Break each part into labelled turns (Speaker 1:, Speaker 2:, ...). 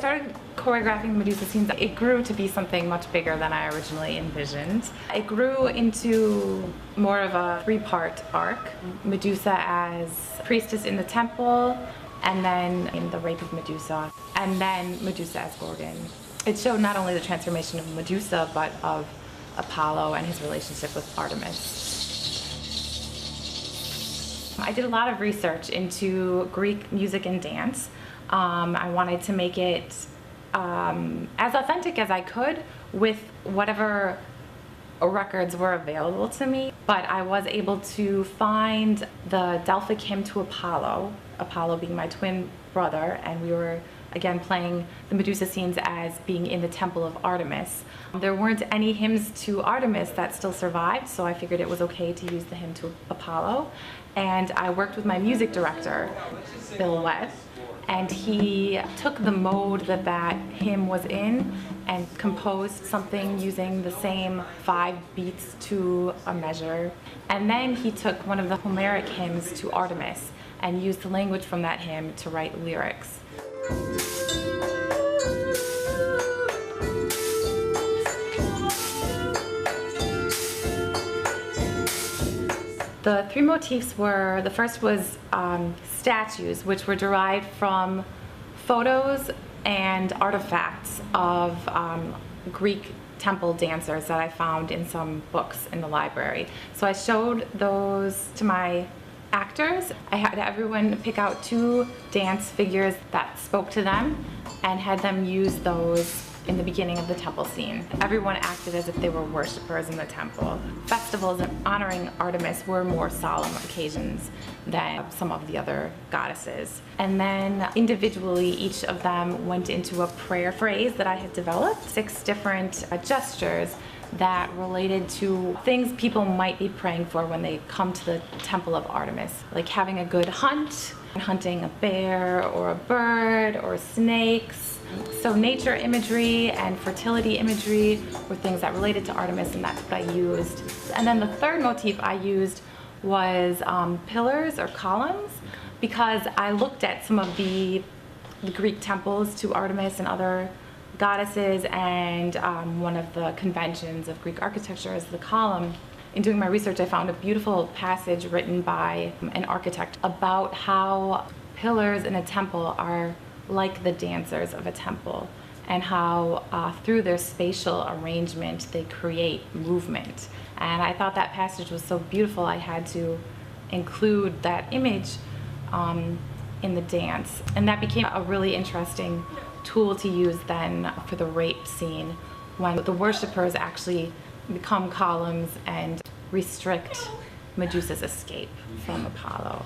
Speaker 1: started choreographing Medusa scenes, it grew to be something much bigger than I originally envisioned. It grew into more of a three-part arc. Medusa as priestess in the temple, and then in the rape of Medusa, and then Medusa as Gorgon. It showed not only the transformation of Medusa, but of Apollo and his relationship with Artemis. I did a lot of research into Greek music and dance. I wanted to make it as authentic as I could with whatever records were available to me, but I was able to find the Delphic hymn to Apollo, Apollo being my twin brother, and we were again playing the Medusa scenes as being in the temple of Artemis. There weren't any hymns to Artemis that still survived, so I figured it was okay to use the hymn to Apollo. And I worked with my music director, Bill Wett, and he took the mode that that hymn was in and composed something using the same 5 beats to a measure. And then he took one of the Homeric hymns to Artemis and used the language from that hymn to write lyrics. The 3 motifs were, the first was statues, which were derived from photos and artifacts of Greek temple dancers that I found in some books in the library. So I showed those to my actors. I had everyone pick out 2 dance figures that spoke to them and had them use those in the beginning of the temple scene. Everyone acted as if they were worshipers in the temple. Festivals honoring Artemis were more solemn occasions than some of the other goddesses. And then individually, each of them went into a prayer phrase that I had developed, 6 different gestures that related to things people might be praying for when they come to the temple of Artemis, like having a good hunt, hunting a bear or a bird or snakes. So nature imagery and fertility imagery were things that related to Artemis, and that's what I used. And then the third motif I used was pillars or columns, because I looked at some of the Greek temples to Artemis and other goddesses, and one of the conventions of Greek architecture is the column. In doing my research, I found a beautiful passage written by an architect about how pillars in a temple are like the dancers of a temple, and how through their spatial arrangement they create movement. And I thought that passage was so beautiful I had to include that image in the dance. And that became a really interesting tool to use then for the rape scene, when the worshipers actually become columns and restrict Medusa's escape from Apollo.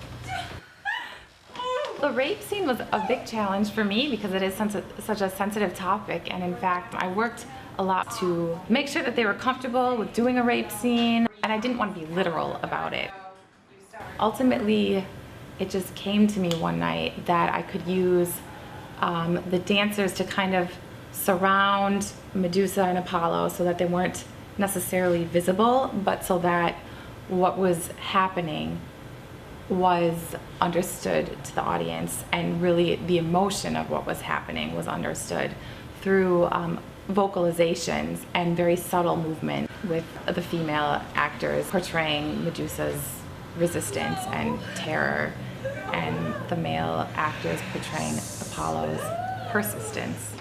Speaker 1: The rape scene was a big challenge for me because it is such a sensitive topic, and in fact I worked a lot to make sure that they were comfortable with doing a rape scene, and I didn't want to be literal about it. Ultimately, it just came to me one night that I could use the dancers to kind of surround Medusa and Apollo so that they weren't necessarily visible, but so that what was happening was understood to the audience, and really the emotion of what was happening was understood through vocalizations and very subtle movement, with the female actors portraying Medusa's resistance and terror, and the male actors portraying Apollo's persistence.